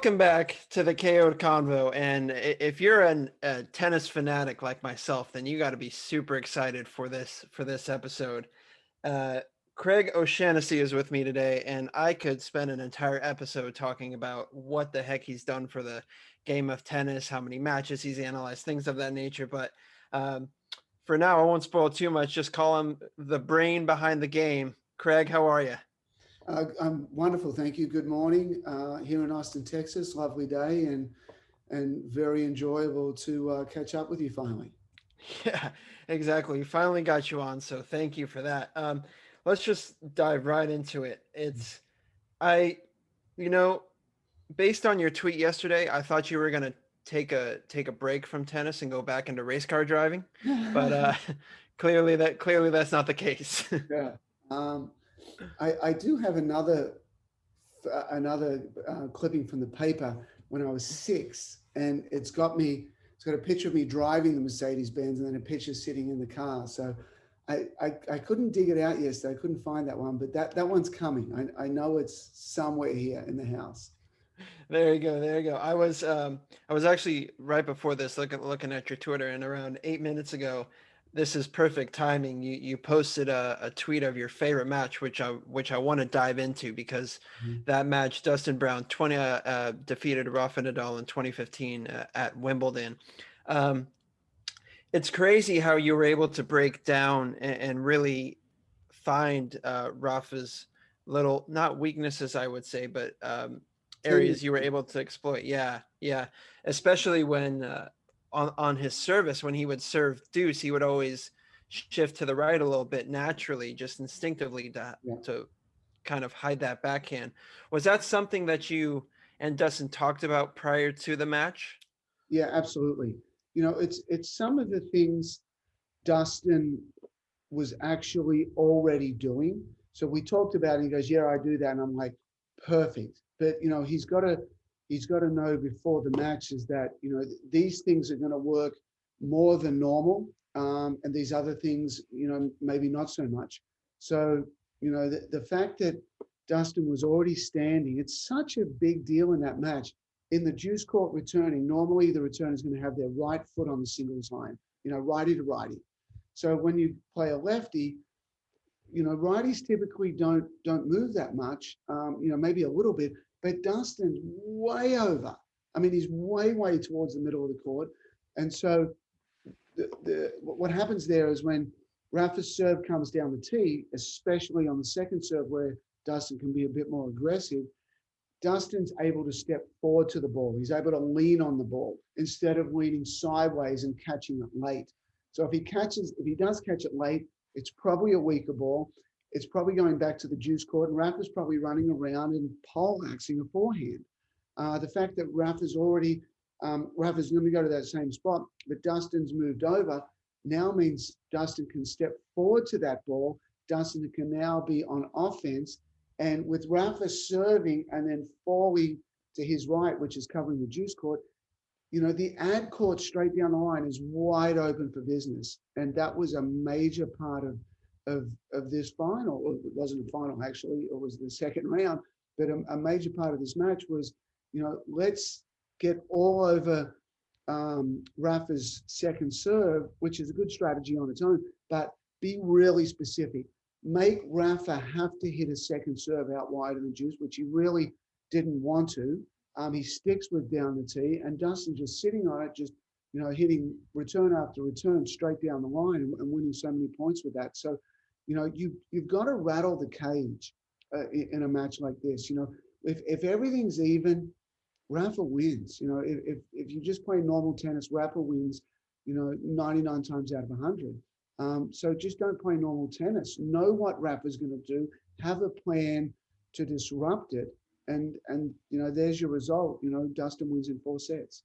Welcome back to the KO'd Convo. And if you're a tennis fanatic like myself, then you got to be super excited for this episode. Uh, Craig O'Shaughnessy is with me today, and I could spend an entire episode talking about what the heck he's done for the game of tennis, how many matches he's analyzed, things of that nature. But um, for now, I won't spoil too much. Just call him the brain behind the game. Craig, how are you? I'm wonderful, thank you. Good morning here in Austin, Texas. Lovely day and very enjoyable to catch up with you finally. Yeah, exactly. We finally got you on, so thank you for that. Let's just dive right into it. I, you know, based on your tweet yesterday, I thought you were gonna take a break from tennis and go back into race car driving, but clearly that's not the case. Yeah. Um, I do have another clipping from the paper when I was six, and it's got a picture of me driving the Mercedes Benz and then a picture sitting in the car. So I couldn't dig it out yesterday. I couldn't find that one, but that one's coming. I know it's somewhere here in the house. There you go. There you go. I was actually right before this looking at your Twitter, and around 8 minutes ago, this is perfect timing. You posted a tweet of your favorite match, which I want to dive into because Mhm. that match, Dustin Brown 20 defeated Rafa Nadal in 2015 at Wimbledon. Um, it's crazy how you were able to break down and really find Rafa's little, not weaknesses, I would say, but areas you were Tendency. able to exploit. Yeah, yeah. Especially when on his service, when he would serve deuce, he would always shift to the right a little bit naturally, just instinctively Yeah. to kind of hide that backhand. Was that something that you and Dustin talked about prior to the match? Yeah, absolutely. It's some of the things Dustin was actually already doing. So we talked about it. He goes, "Yeah, I do that," and I'm like, "Perfect." But he's got to know before the match is that these things are going to work more than normal, and these other things maybe not so much. So the fact that Dustin was already standing, it's such a big deal in that match. In the juice court returning, normally the returner is going to have their right foot on the singles line, righty to righty. So when you play a lefty, righties typically don't move that much. Maybe a little bit, but Dustin's way over. I mean, he's way towards the middle of the court, and so what happens there is when Rafa's serve comes down the tee, especially on the second serve where Dustin can be a bit more aggressive. Dustin's able to step forward to the ball. He's able to lean on the ball instead of leaning sideways and catching it late. So if he does catch it late, it's probably a weaker ball. It's probably going back to the juice court, and Rafa's probably running around and poleaxing a forehand. The fact that Rafa's going to go to that same spot, but Dustin's moved over now means Dustin can step forward to that ball. Dustin can now be on offense, and with Rafa serving and then falling to his right, which is covering the juice court, the ad court straight down the line is wide open for business. And that was a major part of this final. Well, it wasn't a final, actually. It was the second round. But a major part of this match was, let's get all over Rafa's second serve, which is a good strategy on its own, but be really specific. Make Rafa have to hit a second serve out wide in the juice, which he really didn't want to. He sticks with down the tee, and Dustin just sitting on it, just hitting return after return straight down the line and winning so many points with that. So, you've got to rattle the cage in a match like this. If everything's even, Rafa wins. If you just play normal tennis, Rafa wins. 99 times out of 100. So just don't play normal tennis. Know what Rafa's going to do. Have a plan to disrupt it, and there's your result. Dustin wins in 4 sets.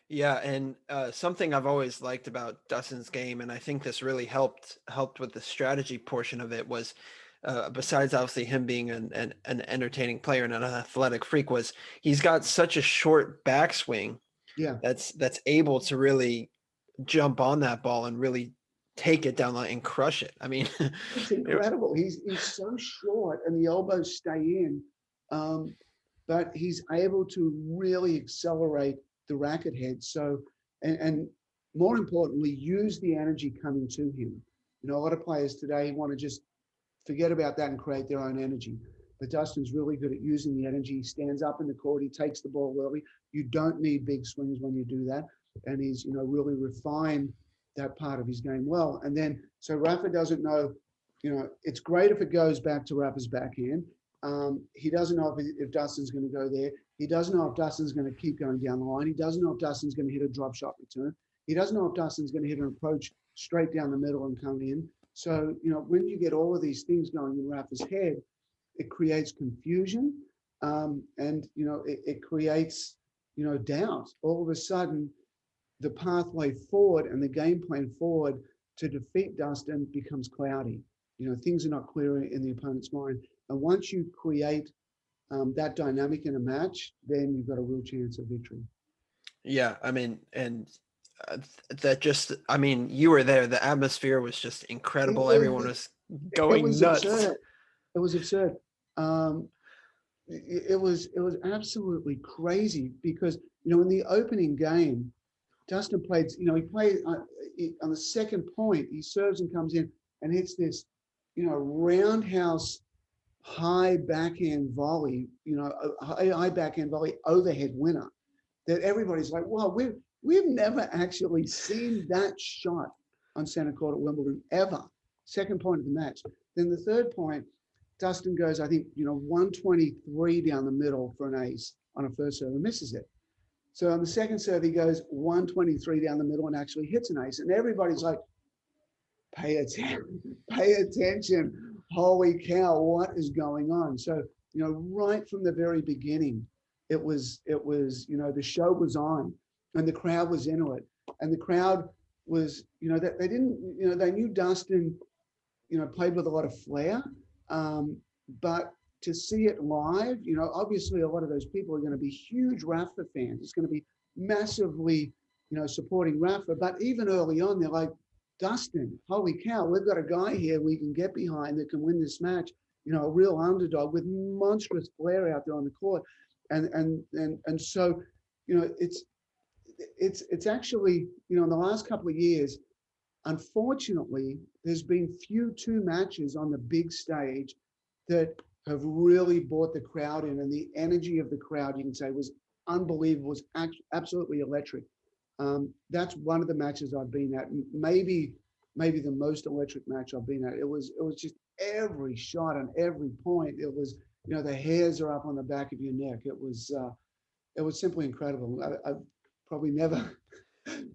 Yeah, and something I've always liked about Dustin's game, and I think this really helped with the strategy portion of it was, besides obviously him being an entertaining player and an athletic freak, was he's got such a short backswing Yeah, that's able to really jump on that ball and really take it down and crush it. I mean, it's it- incredible. He's so short, and the elbows stay in. Um, but he's able to really accelerate the racket head. So, and more importantly, use the energy coming to him. You know, a lot of players today want to just forget about that and create their own energy. But Dustin's really good at using the energy. He stands up in the court. He takes the ball early. You don't need big swings when you do that. And he's, you know, really refined that part of his game well. And then, so Rafa doesn't know, you know, it's great if it goes back to Rafa's backhand. He doesn't know if Dustin's going to go there. He doesn't know if Dustin's going to keep going down the line. He doesn't know if Dustin's going to hit a drop shot return. He doesn't know if Dustin's going to hit an approach straight down the middle and come in. So, you know, when you get all of these things going in Rafa's head, it creates confusion, and, you know, it creates, you know, doubt. All of a sudden, the pathway forward and the game plan forward to defeat Dustin becomes cloudy. You know, things are not clear in the opponent's mind. And once you create that dynamic in a match, then you've got a real chance of victory. Yeah, I mean, and that just, I mean, you were there. The atmosphere was just incredible. Everyone was going nuts. Absurd. It was absurd. It was absolutely crazy because, you know, in the opening game, Dustin played, you know, he played on the second point, he serves and comes in and hits this, you know, roundhouse high backhand volley, you know, high backhand volley overhead winner that everybody's like, wow, we've never actually seen that shot on center court at Wimbledon ever. Second point of the match. Then the third point, Dustin goes, I think, you know, 123 down the middle for an ace on a first serve and misses it. So on the second serve, he goes 123 down the middle and actually hits an ace. And everybody's like, pay attention. Holy cow, what is going on? So, you know, right from the very beginning, it was, you know, the show was on and the crowd was into it. And the crowd was, you know, that they didn't, you know, they knew Dustin, you know, played with a lot of flair. But to see it live, you know, obviously a lot of those people are going to be huge Rafa fans. It's going to be massively, you know, supporting Rafa. But even early on, they're like, Dustin, holy cow, we've got a guy here we can get behind that can win this match. You know, a real underdog with monstrous flair out there on the court. And so, you know, it's actually, you know, in the last couple of years, unfortunately, there's been two matches on the big stage that have really brought the crowd in, and the energy of the crowd, you can say, was unbelievable, was absolutely electric. That's one of the matches I've been at, maybe the most electric match I've been at. It was just every shot and every point. It was, you know, the hairs are up on the back of your neck. It was simply incredible. I've probably never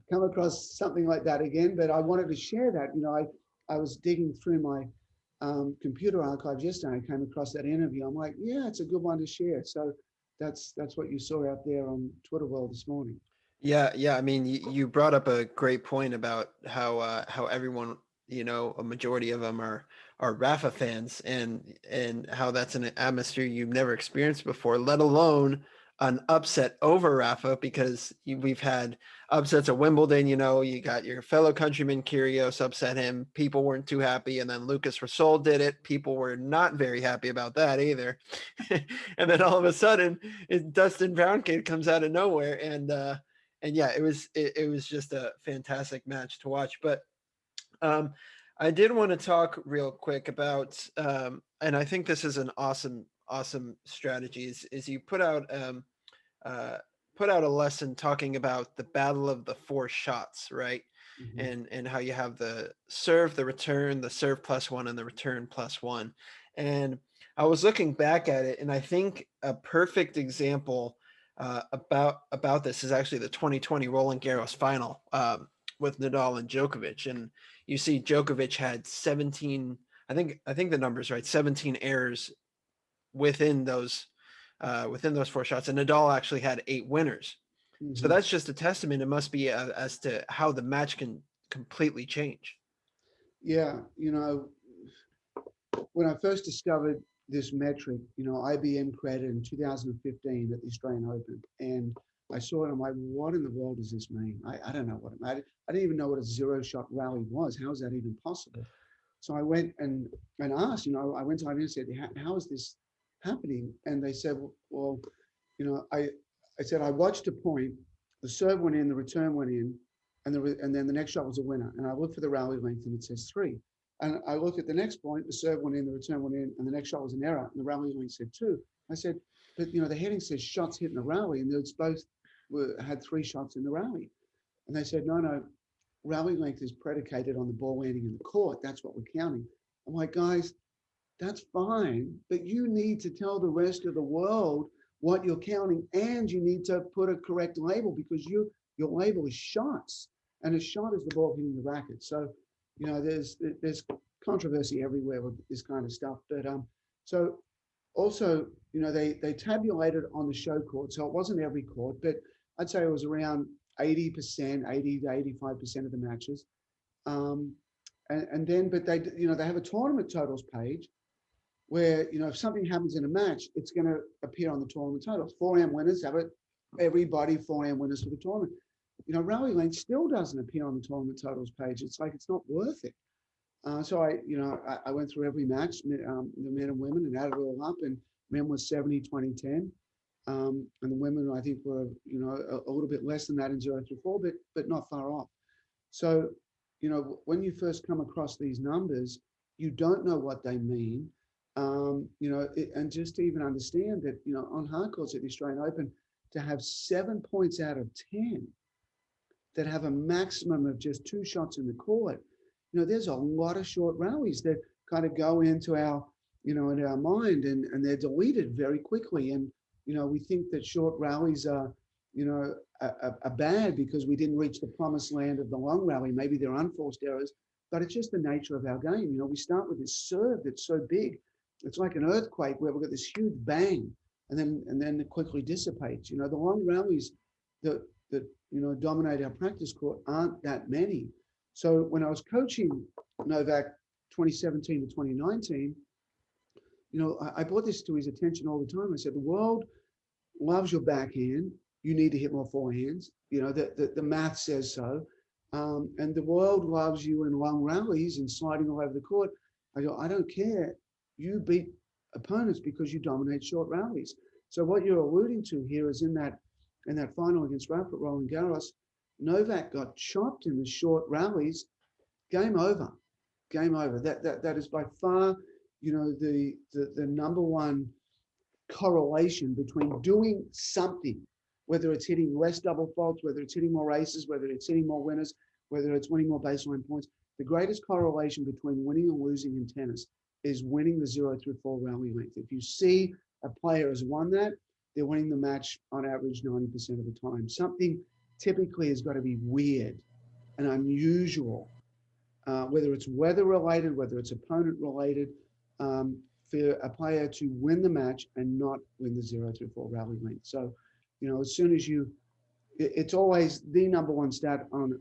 come across something like that again, but I wanted to share that. You know, I was digging through my computer archives yesterday. I came across that interview. I'm like, yeah, it's a good one to share. So that's what you saw out there on Twitter world this morning. Yeah. I mean, you brought up a great point about how everyone, you know, a majority of them are Rafa fans, and how that's an atmosphere you've never experienced before, let alone an upset over Rafa, because we've had upsets at Wimbledon. You know, you got your fellow countryman Kyrgios upset him. People weren't too happy. And then Lucas Rosol did it. People were not very happy about that either. And then all of a sudden, Dustin Brown kid comes out of nowhere. And yeah, it was just a fantastic match to watch. But I did want to talk real quick about, and I think this is an awesome strategy, is you put out a lesson talking about the battle of the four shots, right? Mm-hmm. And how you have the serve, the return, the serve +1, and the return +1. And I was looking back at it, and I think a perfect example about this is actually the 2020 Roland Garros final, with Nadal and Djokovic. And you see Djokovic had 17, I think the number's right, 17 errors within those four shots, and Nadal actually had 8 winners. Mm-hmm. So that's just a testament. It must be as to how the match can completely change. Yeah, you know, when I first discovered this metric, you know, IBM created in 2015 at the Australian Open, and I saw it. I'm like, what in the world does this mean? I don't know what it meant. I didn't even know what a 0-shot rally was. How is that even possible? So I went and asked, you know, I went to IBM and said, how is this happening? And they said, well, I said, I watched a point, the serve went in, the return went in, and then the next shot was a winner. And I looked for the rally length and it says 3. And I looked at the next point, the serve went in, the return went in, and the next shot was an error, and the rally length said 2. I said, but the heading says shots hit in the rally, and those both had 3 shots in the rally. And they said, no, rally length is predicated on the ball landing in the court. That's what we're counting. I'm like, guys, that's fine, but you need to tell the rest of the world what you're counting, and you need to put a correct label, because your label is shots, and a shot is the ball hitting the racket. So, there's controversy everywhere with this kind of stuff. But so also, they tabulated on the show court, so it wasn't every court, but I'd say it was around 80%, 80 to 85% of the matches. And then, but they have a tournament totals page where, if something happens in a match, it's going to appear on the tournament totals. 4am winners have it, everybody 4am winners for the tournament. Rally length still doesn't appear on the tournament totals page. It's like, it's not worth it. So I went through every match, the men and women, and added it all up, and men was 70, 20, 10. And the women, I think, were, a little bit less than that in 0 through 4, but not far off. So, when you first come across these numbers, you don't know what they mean. And just to even understand that, on hard courts at the Australian Open, to have 7 points out of 10 that have a maximum of just 2 shots in the court, there's a lot of short rallies that kind of go into our, in our mind, and they're deleted very quickly. And, we think that short rallies are, are bad because we didn't reach the promised land of the long rally. Maybe they're unforced errors, but it's just the nature of our game. We start with this serve that's so big. It's like an earthquake where we've got this huge bang, and then it quickly dissipates. The long rallies that dominate our practice court aren't that many. So when I was coaching Novak 2017 to 2019, I brought this to his attention all the time. I said, the world loves your backhand. You need to hit more forehands. The math says so. And the world loves you in long rallies and sliding all over the court. I go, I don't care. You beat opponents because you dominate short rallies. So what you're alluding to here is in that final against Rafael at Roland Garros, Novak got chopped in the short rallies. Game over. That is by far, the number one correlation between doing something, whether it's hitting less double faults, whether it's hitting more aces, whether it's hitting more winners, whether it's winning more baseline points. The greatest correlation between winning and losing in tennis is winning the 0 through 4 rally length. If you see a player has won that, they're winning the match on average 90% of the time. Something typically has got to be weird and unusual, whether it's weather related, whether it's opponent related, for a player to win the match and not win the 0 through 4 rally length. So, as soon as it's always the number one stat on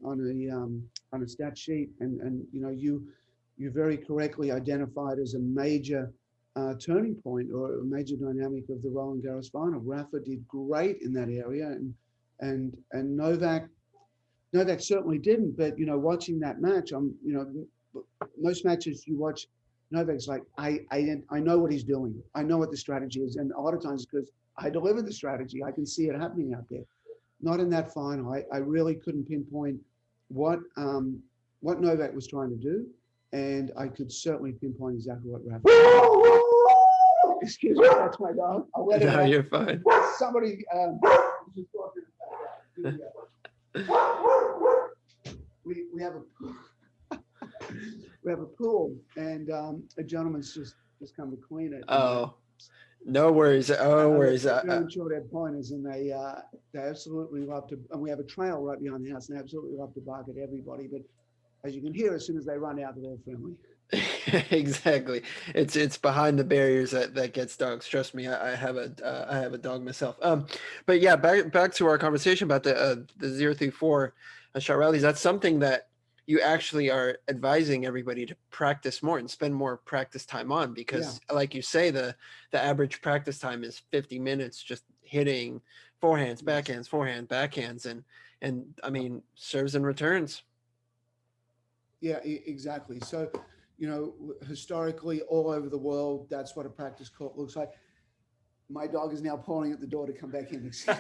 a stat sheet, and you very correctly identified as a major turning point or a major dynamic of the Roland Garros final. Rafa did great in that area, and Novak certainly didn't. But watching that match, most matches you watch, Novak's like, I know what he's doing. I know what the strategy is, and a lot of times it's because I delivered the strategy. I can see it happening out there. Not in that final. I really couldn't pinpoint what Novak was trying to do, and I could certainly pinpoint exactly what Rafa. Excuse me, that's my dog. I'll let it No, out. you're fine. Somebody just we have a pool, and a gentleman's just come to clean it. Oh, no worries. Oh, worries. Very short-haired pointers, and they absolutely love to. And we have a trail right behind the house, and they absolutely love to bark at everybody. But as you can hear, as soon as they run out, they're all friendly. Exactly. It's behind the barriers that gets dogs. Trust me, I have a dog myself. But yeah, back to our conversation about the 0 through 4 shot rallies. That's something that you actually are advising everybody to practice more and spend more practice time on, because like you say, the average practice time is 50 minutes just hitting forehands, backhands, backhands, and I mean serves and returns. Yeah, exactly. So, historically, all over the world, that's what a practice court looks like. My dog is now pawing at the door to come back in. Come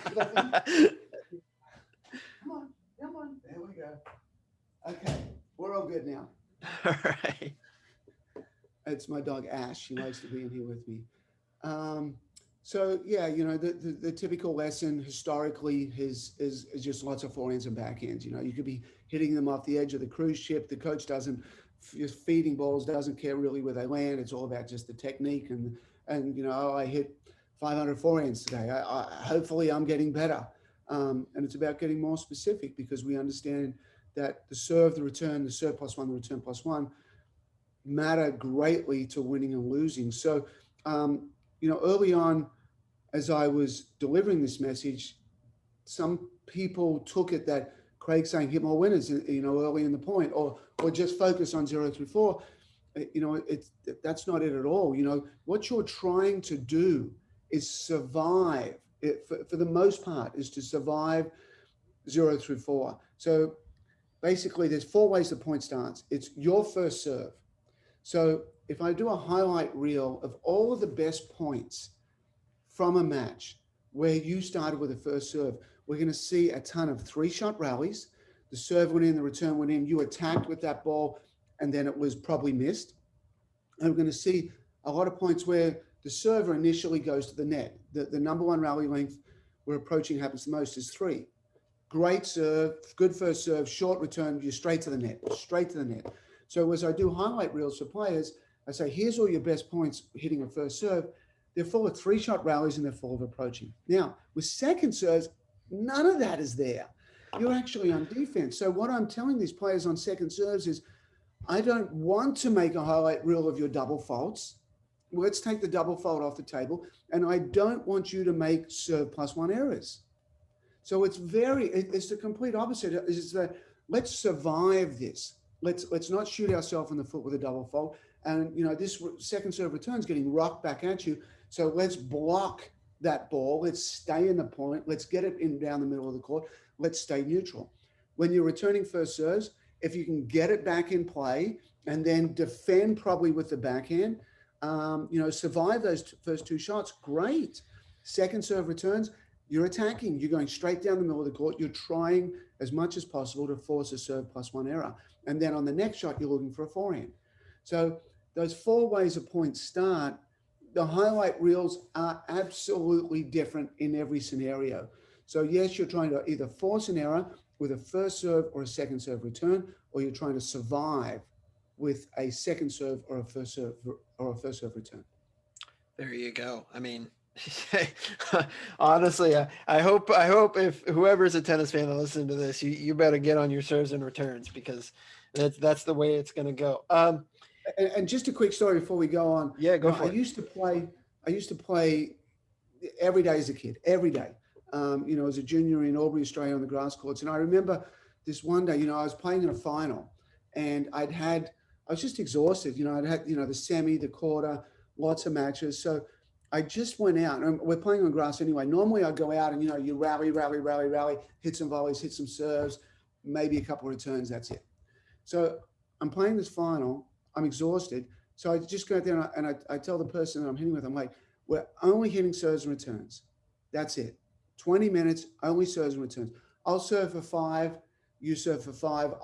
on, come on. There we go. Okay, we're all good now. All right. It's my dog Ash. She likes to be in here with me. Um, so yeah, you know, the typical lesson historically is just lots of forehands and backhands. You know, you could be hitting them off the edge of the cruise ship. The coach doesn't just feeding balls, doesn't care really where they land. It's all about just the technique and you know, oh, I hit 500 forehands today. Hopefully I'm getting better. And it's about getting more specific because we understand that the serve, the return, the serve plus one, the return plus one matter greatly to winning and losing. So, you know, early on, as I was delivering this message, some people took it that Craig saying hit more winners, you know, early in the point, or just focus on 0-4. You know, that's not it at all. You know, what you're trying to do is survive. For the most part, is to survive 0-4. So basically, there's four ways the point starts. It's your first serve. So if I do a highlight reel of all of the best points from a match where you started with a first serve, we're going to see a ton of three-shot rallies. The serve went in, the return went in. You attacked with that ball, and then it was probably missed. And we're going to see a lot of points where the server initially goes to the net. The number one rally length we're approaching happens the most is 3. Great serve, good first serve, short return, you're straight to the net, straight to the net. So as I do highlight reels for players, I say, here's all your best points hitting a first serve. They're full of three-shot rallies and they're full of approaching. Now, with second serves, none of that is there. You're actually on defense. So what I'm telling these players on second serves is, I don't want to make a highlight reel of your double faults. Let's take the double fault off the table. And I don't want you to make serve plus one errors. So it's the complete opposite. Is that let's survive this. Let's not shoot ourselves in the foot with a double fault. And, you know, this second serve return is getting rocked back at you. So let's block that ball. Let's stay in the point. Let's get it in down the middle of the court. Let's stay neutral. When you're returning first serves, if you can get it back in play and then defend probably with the backhand, you know, survive those first two shots, great. Second serve returns, you're attacking. You're going straight down the middle of the court. You're trying as much as possible to force a serve plus one error. And then on the next shot, you're looking for a forehand. So those four ways a point start, the highlight reels are absolutely different in every scenario. So yes, you're trying to either force an error with a first serve or a second serve return, or you're trying to survive with a second serve or a first serve return. There you go. I mean, honestly, I hope if whoever's a tennis fan that listens to this, you better get on your serves and returns because that's the way it's going to go. And just a quick story before we go on. Yeah, go for it. I used to play every day as a kid, every day. You know, as a junior in Albury, Australia, on the grass courts. And I remember this one day, you know, I was playing in a final, and I was just exhausted. You know, I'd had, you know, the semi, the quarter, lots of matches. So I just went out, and we're playing on grass anyway. Normally I'd go out and, you know, you rally, hit some volleys, hit some serves, maybe a couple of returns, that's it. So I'm playing this final, I'm exhausted. So I just go out there and I tell the person that I'm hitting with, I'm like, we're only hitting serves and returns. That's it. 20 minutes, only serves and returns. I'll serve for 5, you serve for 5.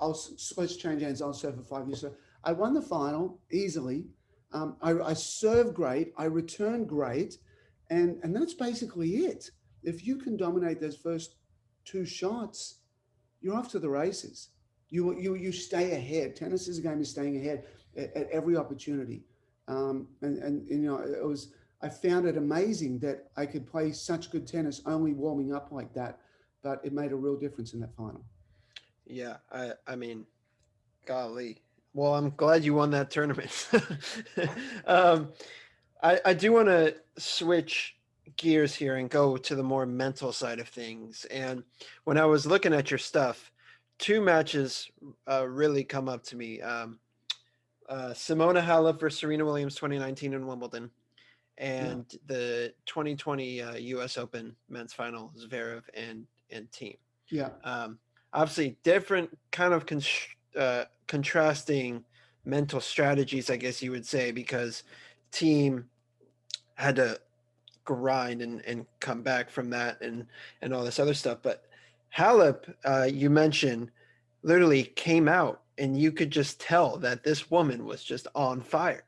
Let's change hands. I'll serve for 5, you serve. I won the final easily. I serve great. I return great. And that's basically it. If you can dominate those first 2 shots, you're off to the races. You stay ahead. Tennis is a game of staying ahead at every opportunity. And you know, I found it amazing that I could play such good tennis only warming up like that, but it made a real difference in that final. Yeah, I mean, golly. Well, I'm glad you won that tournament. um, I do want to switch gears here and go to the more mental side of things. And when I was looking at your stuff, 2 matches really come up to me. Simona Halep versus Serena Williams 2019 in Wimbledon, and the 2020 U.S. Open men's final, Zverev and Thiem. Yeah. Obviously, different kind of contrasting mental strategies, I guess you would say, because Thiem had to grind and come back from that and all this other stuff. But Halep, you mentioned, literally came out and you could just tell that this woman was just on fire.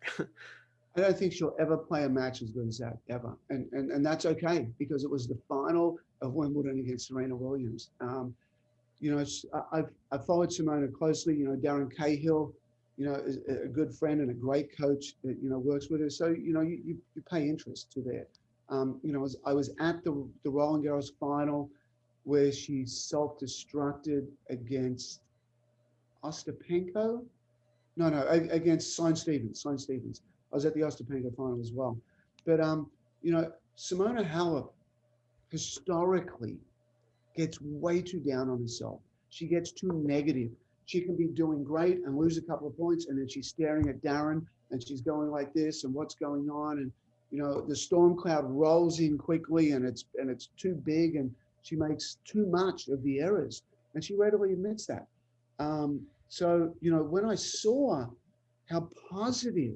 I don't think she'll ever play a match as good as that ever, and that's okay because it was the final of Wimbledon against Serena Williams. I've followed Simona closely. Darren Cahill, is a good friend and a great coach that works with her. So you pay interest to that. I was at the Roland Garros final where she self-destructed against Ostapenko. No, against Sloane Stephens. I was at the Ostapenko final as well. But Simona Halep historically gets way too down on herself. She gets too negative. She can be doing great and lose a couple of points, and then she's staring at Darren and she's going like this and what's going on, and the storm cloud rolls in quickly and it's too big and she makes too much of the errors, and she readily admits that. So when I saw how positive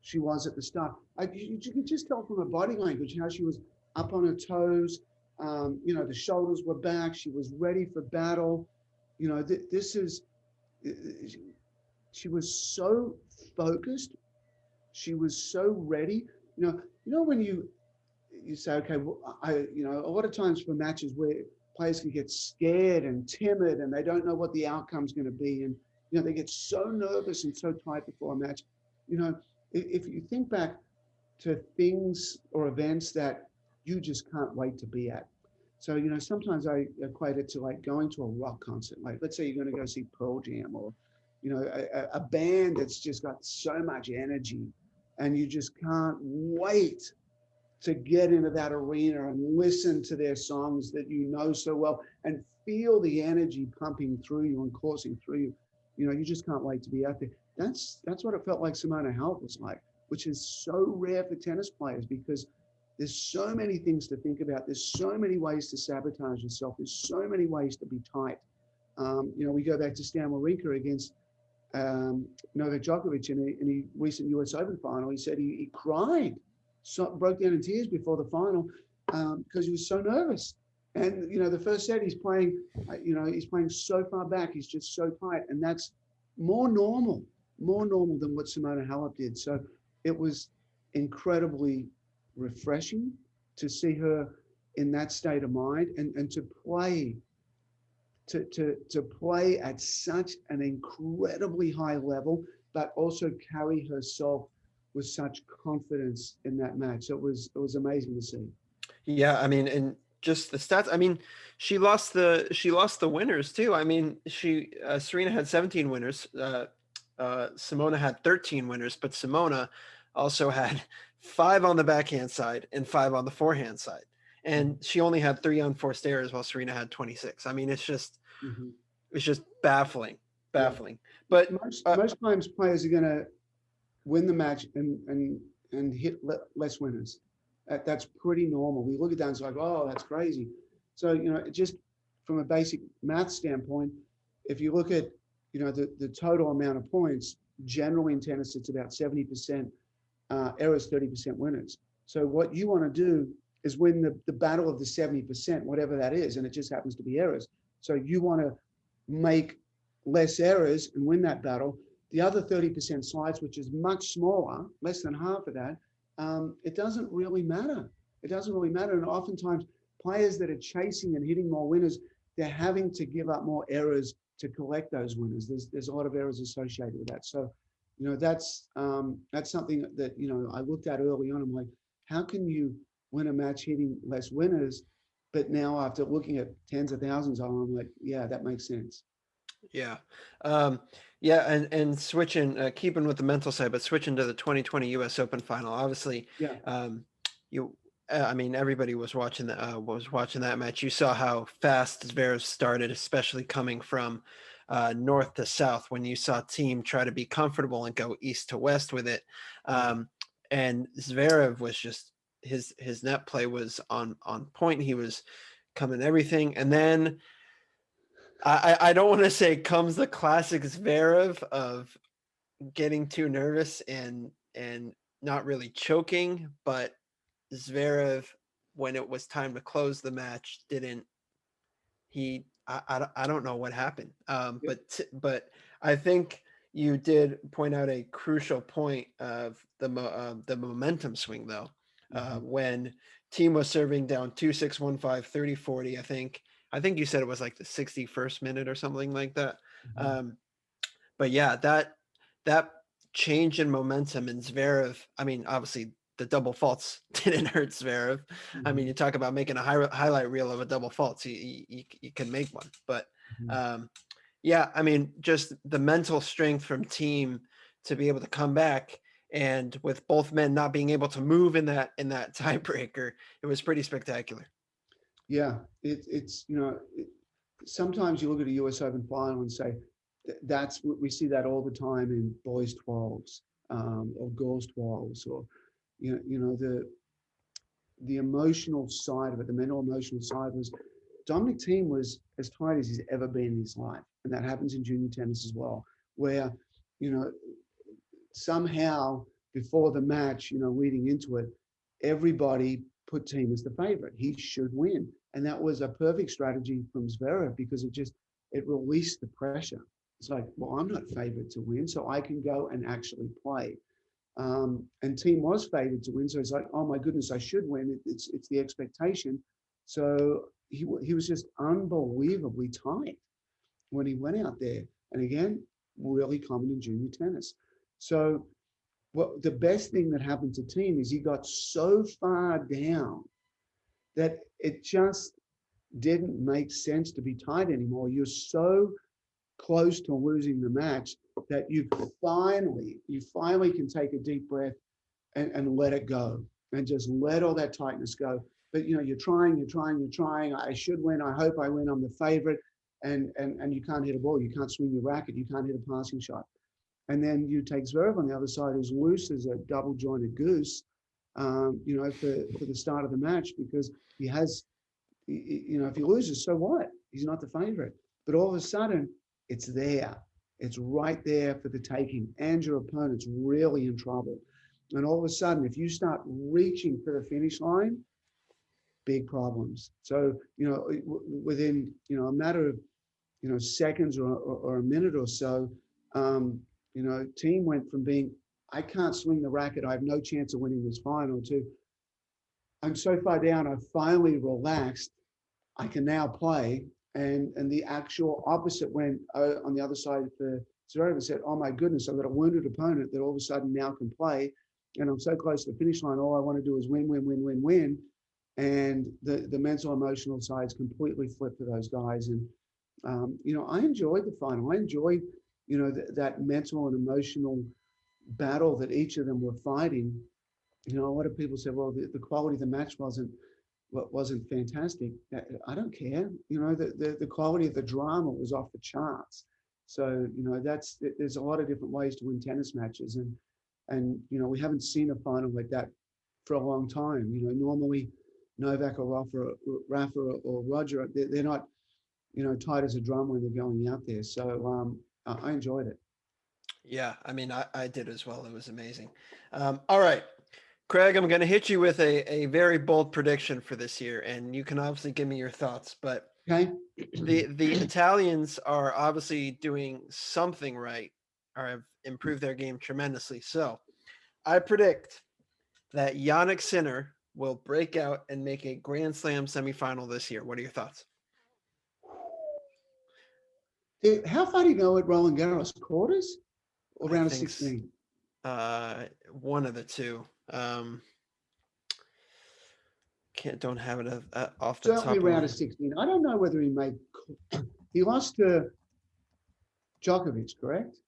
she was at the start, you could just tell from her body language how she was up on her toes. The shoulders were back. She was ready for battle. She was so focused. She was so ready. When you say, okay, well, a lot of times for matches where players can get scared and timid and they don't know what the outcome's going to be. And, they get so nervous and so tight before a match. If you think back to things or events that you just can't wait to be at. So, sometimes I equate it to like going to a rock concert. Like, let's say you're going to go see Pearl Jam or, a band that's just got so much energy and you just can't wait to get into that arena and listen to their songs that you know so well and feel the energy pumping through you and coursing through you. You just can't wait to be out there. That's what it felt like Simona Halep was like, which is so rare for tennis players because there's so many things to think about. There's so many ways to sabotage yourself. There's so many ways to be tight. We go back to Stan Wawrinka against Novak Djokovic in a recent US Open final. He said he cried, broke down in tears before the final because he was so nervous. And the first set he's playing so far back. He's just so tight, and that's more normal than what Simona Halep did. So it was incredibly refreshing to see her in that state of mind and to play at such an incredibly high level, but also carry herself with such confidence in that match. So it was amazing to see. Yeah, I mean, and just the stats. I mean, she lost the winners too. I mean, Serena had 17 winners. Simona had 13 winners, but Simona also had 5 on the backhand side and 5 on the forehand side, and she only had 3 unforced errors while Serena had 26. I mean, it's just baffling. Yeah. But most times players are going to win the match and hit less winners. That's pretty normal. We look at that and it's like, oh, that's crazy. So, just from a basic math standpoint, if you look at, the total amount of points, generally in tennis, it's about 70% errors, 30% winners. So what you want to do is win the battle of the 70%, whatever that is, and it just happens to be errors. So you want to make less errors and win that battle. The other 30% slides, which is much smaller, less than half of that, it doesn't really matter. And oftentimes players that are chasing and hitting more winners, they're having to give up more errors to collect those winners. There's a lot of errors associated with that. So, that's something that, I looked at early on. I'm like, how can you win a match hitting less winners? But now after looking at tens of thousands of them, I'm like, yeah, that makes sense. Yeah. And switching, keeping with the mental side, but switching to the 2020 US Open final, obviously, Yeah. I mean, everybody was watching that match. You saw how fast Zverev started, especially coming from north to south when you saw Thiem try to be comfortable and go east to west with it. And Zverev was just, his net play was on point. He was coming everything. And then I don't want to say comes the classic Zverev of getting too nervous and not really choking, but Zverev, when it was time to close the match, didn't he? I don't know what happened. But I think you did point out a crucial point of the momentum swing though. When team was serving down 2-6, 1-5, 30-40, I think you said it was like the 61st minute or something like that. But yeah, that change in momentum in Zverev, I mean, obviously the double faults didn't hurt Zverev. I mean, you talk about making a highlight reel of a double fault, you can make one. But yeah, I mean, just the mental strength from team to be able to come back, and with both men not being able to move in that tiebreaker, it was pretty spectacular. Yeah, it's sometimes you look at a US Open final and say that's what we see that all the time in boys 12s or girls 12s, or the emotional side of it, the mental emotional side was Dominic Thiem was as tight as he's ever been in his life, and that happens in junior tennis as well, where somehow before the match, leading into it, everybody put Thiem as the favorite. He should win. And that was a perfect strategy from Zverev because it released the pressure. It's like, well, I'm not favored to win, so I can go and actually play. And Thiem was favored to win, so it's like, oh my goodness, I should win. It's the expectation. So he was just unbelievably tight when he went out there. And again, really common in junior tennis. So the best thing that happened to Thiem is he got so far down that it just didn't make sense to be tight anymore. You're so close to losing the match that you finally can take a deep breath and let it go and just let all that tightness go. But you're trying. I should win. I hope I win. I'm the favorite. And you can't hit a ball. You can't swing your racket. You can't hit a passing shot. And then you take Zverev on the other side, who's loose as a double-jointed goose, for the start of the match, because he has, if he loses, so what? He's not the favorite. But all of a sudden, it's there. It's right there for the taking, and your opponent's really in trouble. And all of a sudden, if you start reaching for the finish line, big problems. So, within, a matter of, seconds or a minute or so, Thiem went from being, I can't swing the racket, I have no chance of winning this final, to I'm so far down, I've finally relaxed, I can now play. And the actual opposite went on the other side for Zverev and said, oh my goodness, I've got a wounded opponent that all of a sudden now can play. And I'm so close to the finish line, all I want to do is win, win, win, win, win. And the mental, emotional sides completely flipped for those guys. And, I enjoyed the final. I enjoyed that mental and emotional battle that each of them were fighting. A lot of people said, well, the quality of the match wasn't fantastic. I don't care. The quality of the drama was off the charts. So, there's a lot of different ways to win tennis matches. And we haven't seen a final like that for a long time. Normally Novak or Rafa or Roger, they're not, tight as a drum when they're going out there. So I enjoyed it. Yeah, I mean, I did as well. It was amazing. All right, Craig, I'm going to hit you with a very bold prediction for this year, and you can obviously give me your thoughts. But Okay. the Italians are obviously doing something right, or have improved their game tremendously. So I predict that Yannick Sinner will break out and make a Grand Slam semifinal this year. What are your thoughts? How far do you go at Roland Garros? Quarters or I round of think 16? one of the two. Don't have it off the Certainly top of round my. of 16. I don't know whether he lost to Djokovic, correct?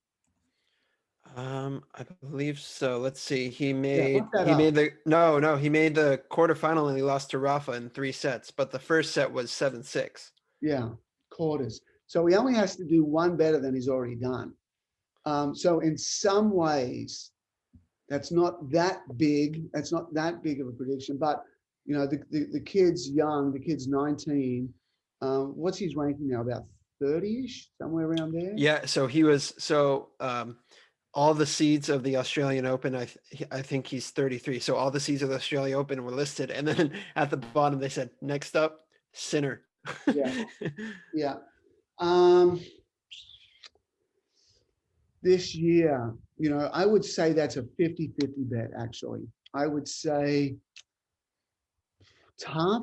I believe so. Let's see. He Yeah, made look that he up. made the no, he made the quarterfinal and he lost to Rafa in 3 sets, but the first set was 7-6. Yeah, quarters. So he only has to do one better than he's already done. So in some ways, that's not that big. That's not that big of a prediction. But the kid's young. The kid's 19. What's his ranking now? About 30-ish, somewhere around there. Yeah, so he was all the seeds of the Australian Open, I think he's 33. So all the seeds of the Australian Open were listed, and then at the bottom they said, "Next up, Sinner." Yeah, yeah. Um, this year, I would say that's a 50-50 bet, actually. I would say tough,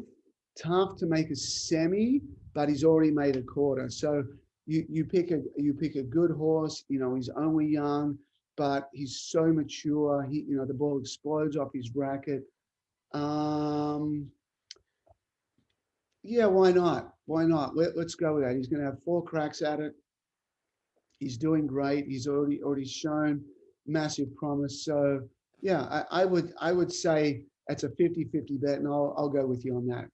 tough to make a semi, but he's already made a quarter. So you pick a good horse. He's only young, but he's so mature. The ball explodes off his racket. Yeah, why not? Why not? Let's go with that. He's going to have 4 cracks at it. He's doing great. He's already shown massive promise. So yeah, I would say it's a 50-50 bet, and I'll go with you on that.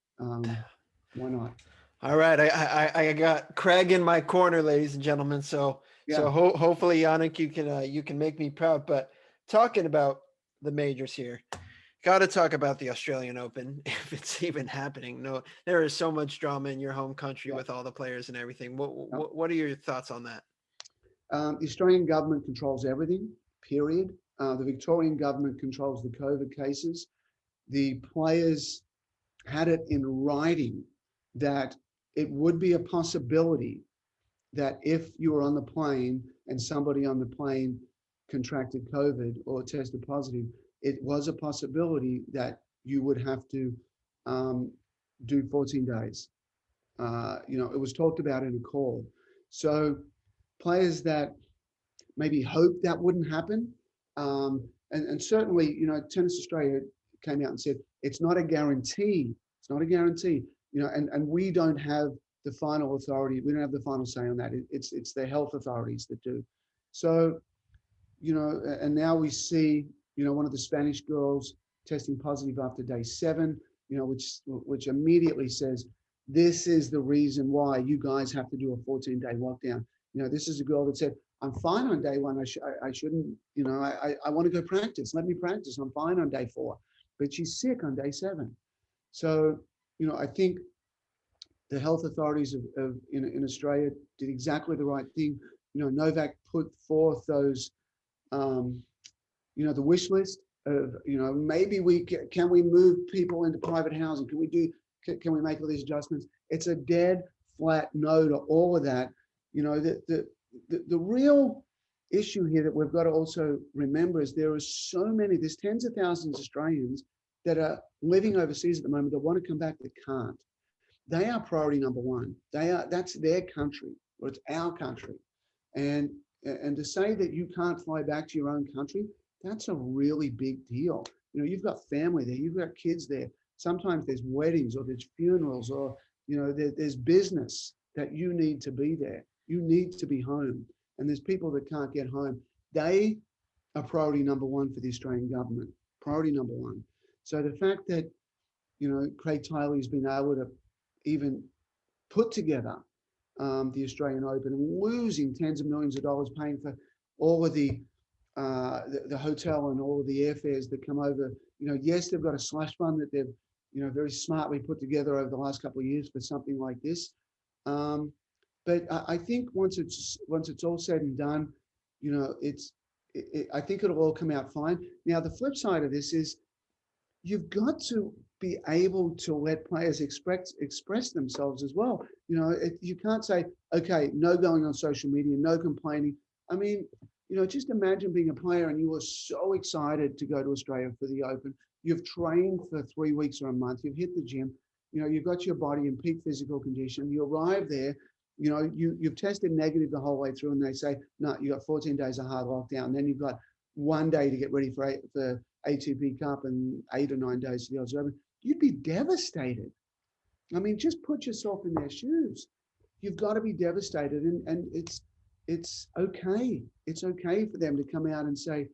Why not? All right, I got Craig in my corner, ladies and gentlemen. So Yeah. hopefully, Yannick, you can make me proud. But talking about the majors here, got to talk about the Australian Open if it's even happening. No, there is so much drama in your home country with all the players and everything. What are your thoughts on that? The Australian government controls everything, period. The Victorian government controls the COVID cases. The players had it in writing that it would be a possibility that if you were on the plane and somebody on the plane contracted COVID or tested positive, it was a possibility that you would have to do 14 days. It was talked about in a call. So players that maybe hoped that wouldn't happen, and certainly, Tennis Australia came out and said it's not a guarantee. It's not a guarantee. And we don't have the final authority. We don't have the final say on that. It's the health authorities that do. So, and now we see, one of the Spanish girls testing positive after day 7, which immediately says, this is the reason why you guys have to do a 14-day lockdown. This is a girl that said, I'm fine on day 1. I shouldn't, I want to go practice. Let me practice. I'm fine on day 4. But she's sick on day 7. So, I think the health authorities in Australia did exactly the right thing. Novak put forth those, the wish list of, maybe can we move people into private housing? Can we make all these adjustments? It's a dead flat no to all of that. The real issue here that we've got to also remember is there's tens of thousands of Australians that are living overseas at the moment that want to come back that can't. They are priority number 1. That's their country, or it's our country. And to say that you can't fly back to your own country, that's a really big deal. You've got family there, you've got kids there. Sometimes there's weddings or there's funerals or, there's business that you need to be there. You need to be home. And there's people that can't get home. They are priority number 1 for the Australian government. Priority number 1. So the fact that, Craig Tiley's been able to even put together the Australian Open and losing tens of millions of dollars paying for all of the hotel and all of the airfares that come over. Yes, they've got a slush fund that they've, very smartly put together over the last couple of years for something like this. But I think once it's all said and done, I think it'll all come out fine. Now, the flip side of this is you've got to be able to let players express themselves as well. You can't say, okay, no going on social media, no complaining. I mean, just imagine being a player and you were so excited to go to Australia for the Open. You've trained for 3 weeks or a month. You've hit the gym. You've got your body in peak physical condition. You arrive there. You've tested negative the whole way through, and they say, no, you got 14 days of hard lockdown. Then you've got 1 day to get ready for ATP Cup and 8 or 9 days for the Aussie Open. You'd be devastated. I mean, just put yourself in their shoes. You've got to be devastated, and it's okay. It's okay for them to come out and say,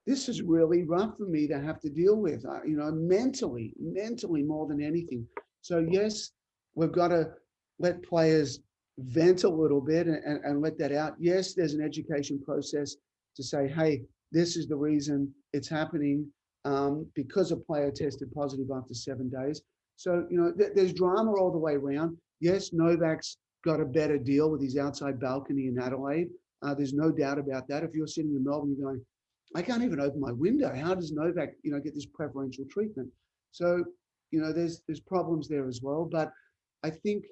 this is really rough for me to have to deal with, mentally more than anything. So yes, we've got to let players vent a little bit and let that out. Yes, there's an education process to say, hey, this is the reason it's happening, because a player tested positive after 7 days. So, there's drama all the way around. Yes, Novak's got a better deal with his outside balcony in Adelaide. There's no doubt about that. If you're sitting in Melbourne, you're going, I can't even open my window. How does Novak, get this preferential treatment? So, there's problems there as well. But I think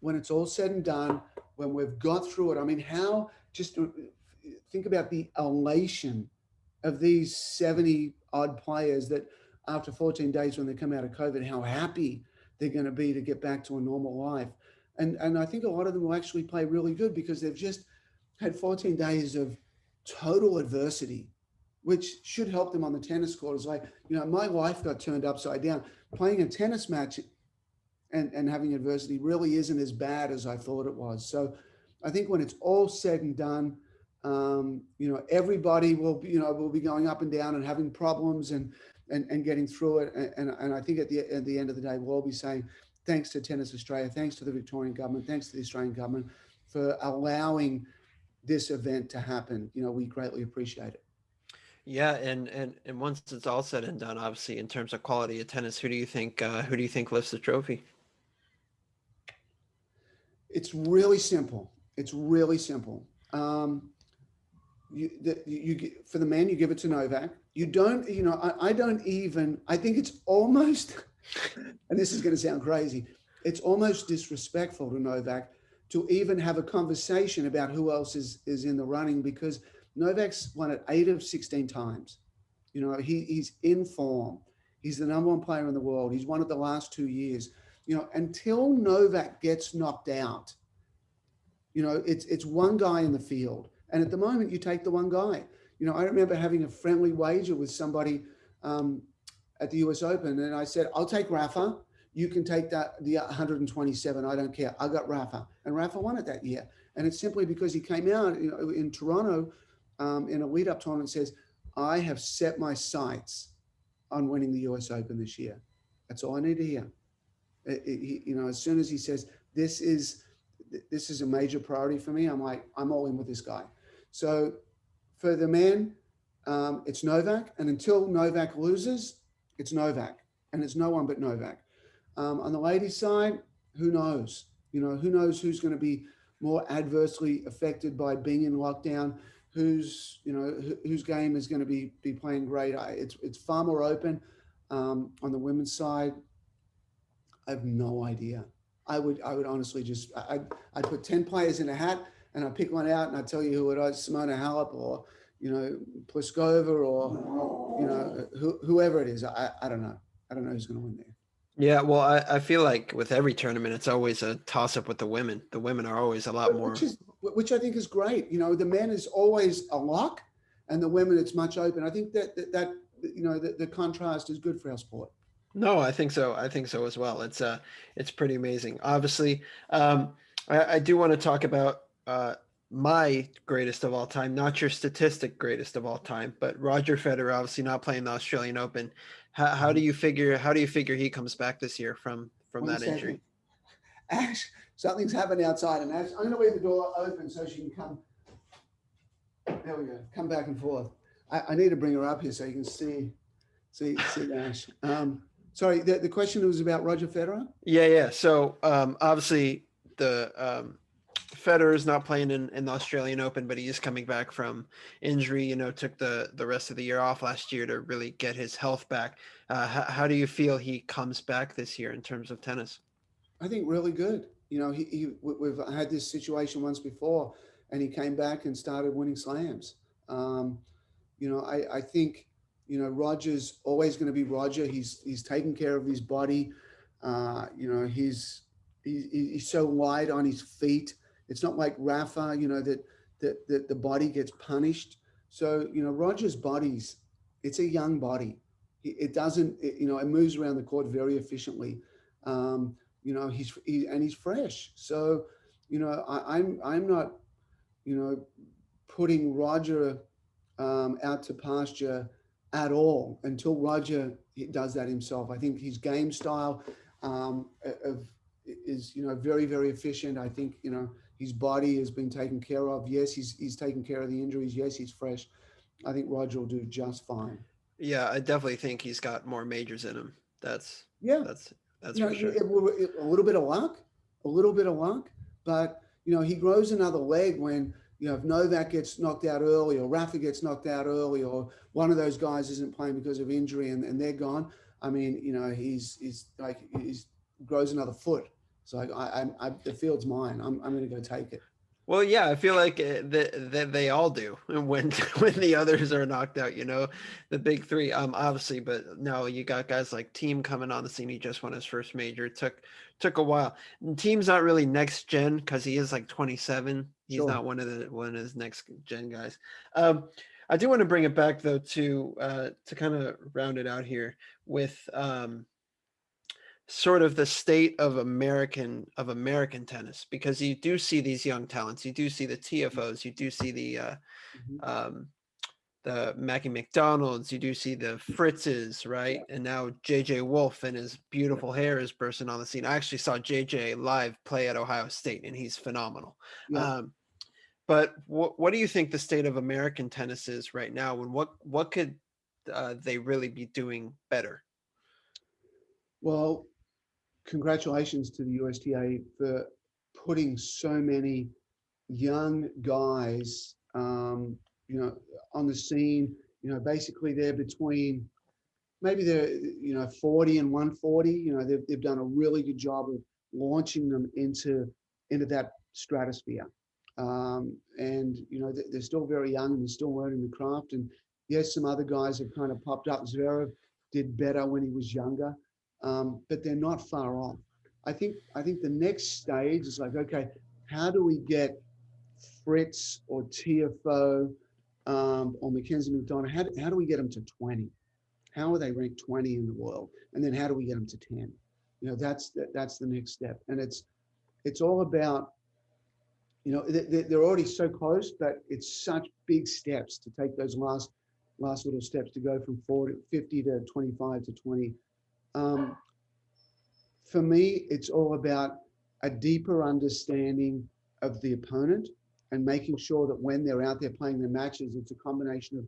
when it's all said and done, when we've got through it, I mean, how just think about the elation of these 70 odd players that after 14 days when they come out of COVID, how happy they're going to be to get back to a normal life. And I think a lot of them will actually play really good because they've just had 14 days of total adversity, which should help them on the tennis court. It's like, my life got turned upside down. Playing a tennis match and having adversity really isn't as bad as I thought it was. So I think when it's all said and done, everybody will be going up and down and having problems and getting through it. And I think at the end of the day, we'll all be saying, thanks to Tennis Australia, thanks to the Victorian government, thanks to the Australian government for allowing this event to happen. We greatly appreciate it. Yeah, and once it's all said and done, obviously in terms of quality of tennis, who do you think lifts the trophy? It's really simple. It's really simple. For the man, you give it to Novak. You don't, I don't even, I think it's almost, and this is going to sound crazy, it's almost disrespectful to Novak to even have a conversation about who else is in the running, because Novak's won it 8 of 16 times. He's in form. He's the number one player in the world. He's won it the last 2 years. Until Novak gets knocked out, it's one guy in the field. And at the moment, you take the one guy. I remember having a friendly wager with somebody at the US Open, and I said, I'll take Rafa. You can take the 127. I don't care. I got Rafa. And Rafa won it that year. And it's simply because he came out in Toronto in a lead-up tournament and says, I have set my sights on winning the US Open this year. That's all I need to hear. As soon as he says, this is a major priority for me, I'm like, I'm all in with this guy. So for the man, it's Novak. And until Novak loses, it's Novak. And it's no one but Novak. On the ladies' side, who knows? Who knows who's going to be more adversely affected by being in lockdown, whose game is going to be playing great. It's far more open. On the women's side, I have no idea. I would honestly I'd put 10 players in a hat and I'd pick one out and I'd tell you who it is, Simona Halep or, Pliskova or, whoever it is. I don't know. I don't know who's going to win there. Yeah, well, I feel like with every tournament, it's always a toss-up with the women. The women are always a lot more. Which I think is great. The men is always a lock, and the women, it's much open. I think that the contrast is good for our sport. No, I think so. I think so as well. It's pretty amazing. Obviously, I do want to talk about my greatest of all time, not your statistic greatest of all time, but Roger Federer, obviously not playing the Australian Open. How do you figure he comes back this year from that injury? Ash, something's happened outside, and Ash, I'm going to leave the door open so she can come. There we go. Come back and forth. I need to bring her up here so you can see Ash. Sorry, the question was about Roger Federer? Yeah. So obviously the Federer is not playing in the Australian Open, but he is coming back from injury. Took the rest of the year off last year to really get his health back. How do you feel he comes back this year in terms of tennis? I think really good. We've had this situation once before, and he came back and started winning slams. I think Roger's always going to be Roger. He's taking care of his body. He's so light on his feet. It's not like Rafa, that the body gets punished. So, Roger's it's a young body. It doesn't, it moves around the court very efficiently. He's fresh. So, I'm not, putting Roger out to pasture at all until Roger does that himself. I think his game style is very, very efficient. I think his body has been taken care of. Yes, he's taken care of the injuries. Yes, he's fresh. I think Roger will do just fine. Yeah, I definitely think he's got more majors in him. That's for sure. A little bit of luck, but he grows another leg when, if Novak gets knocked out early, or Rafa gets knocked out early, or one of those guys isn't playing because of injury and they're gone. I mean, he's grows another foot. So the field's mine. I'm going to go take it. Well, yeah, I feel like that they all do when when the others are knocked out. The big three, obviously, but no, you got guys like Team coming on the scene. He just won his first major. It took a while. And Team's not really next gen because he is like 27. He's Sure. not one of his next gen guys. I do want to bring it back though to kind of round it out here with sort of the state of American tennis, because you do see these young talents, you do see the TFOs, you do see the Mackie McDonalds, you do see the Fritzes, right? And now JJ Wolf and his beautiful hair is bursting on the scene. I actually saw JJ live play at Ohio State, and he's phenomenal. Yeah. But what do you think the state of American tennis is right now, and what could they really be doing better? Well, congratulations to the USTA for putting so many young guys, on the scene. Basically they're between, maybe they're 40 and 140. They've done a really good job of launching them into that stratosphere. And they're still very young and they're still learning the craft. And yes, some other guys have kind of popped up. Zverev did better when he was younger. But they're not far off. I think the next stage is like, okay, how do we get Fritz or TFO or Mackenzie McDonald? How do we get them to 20? How are they ranked 20 in the world? And then how do we get them to 10? That's the next step. And it's all about, they're already so close, but it's such big steps to take those last little steps to go from 50 to 25 to 20. For me, it's all about a deeper understanding of the opponent and making sure that when they're out there playing their matches, it's a combination of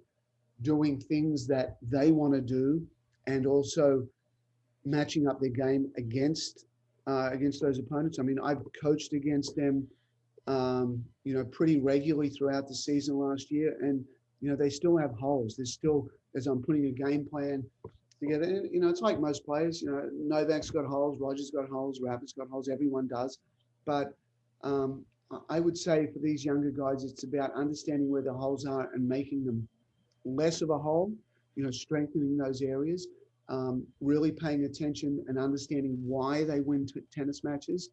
doing things that they want to do and also matching up their game against those opponents. I mean, I've coached against them, pretty regularly throughout the season last year, and they still have holes. There's still, as I'm putting a game plan together. And, it's like most players, Novak's got holes, Roger's got holes, Rafa's got holes, everyone does. But I would say for these younger guys, it's about understanding where the holes are and making them less of a hole, strengthening those areas, really paying attention and understanding why they win tennis matches,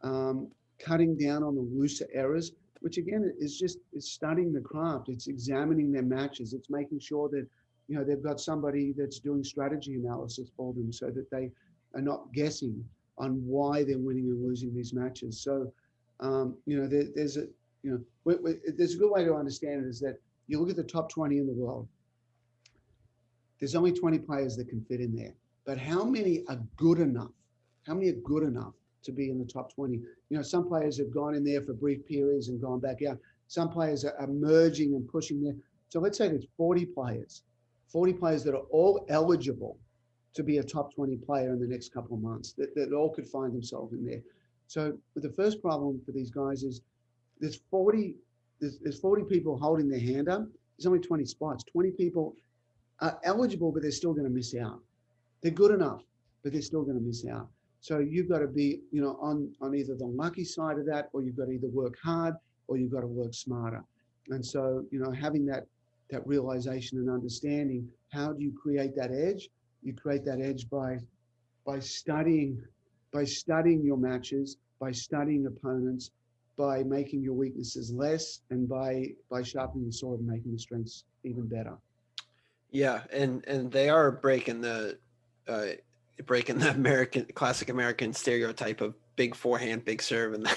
cutting down on the looser errors, which again is studying the craft. It's examining their matches. It's making sure that they've got somebody that's doing strategy analysis for them so that they are not guessing on why they're winning and losing these matches. So, there's a good way to understand it is that you look at the top 20 in the world, there's only 20 players that can fit in there. But how many are good enough? How many are good enough to be in the top 20? Some players have gone in there for brief periods and gone back out. Some players are merging and pushing there. So let's say there's 40 players that are all eligible to be a top 20 player in the next couple of months, that all could find themselves in there. So the first problem for these guys is there's 40 people holding their hand up. There's only 20 spots. 20 people are eligible, but they're still going to miss out. They're good enough, but they're still going to miss out. So you've got to be, on either the lucky side of that, or you've got to either work hard or you've got to work smarter. And so, having that realization and understanding, how do you create that edge? You create that edge by studying your matches, by studying opponents, by making your weaknesses less, and by sharpening the sword and making the strengths even better. Yeah, and they are breaking the classic American stereotype of big forehand, big serve, and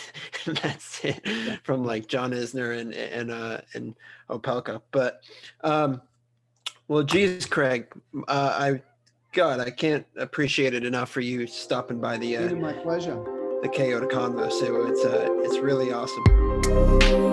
that's it, from like John Isner and Opelka. But well, geez, Craig, I can't appreciate it enough for you stopping by the My pleasure. The KO to Convo. So it's really awesome.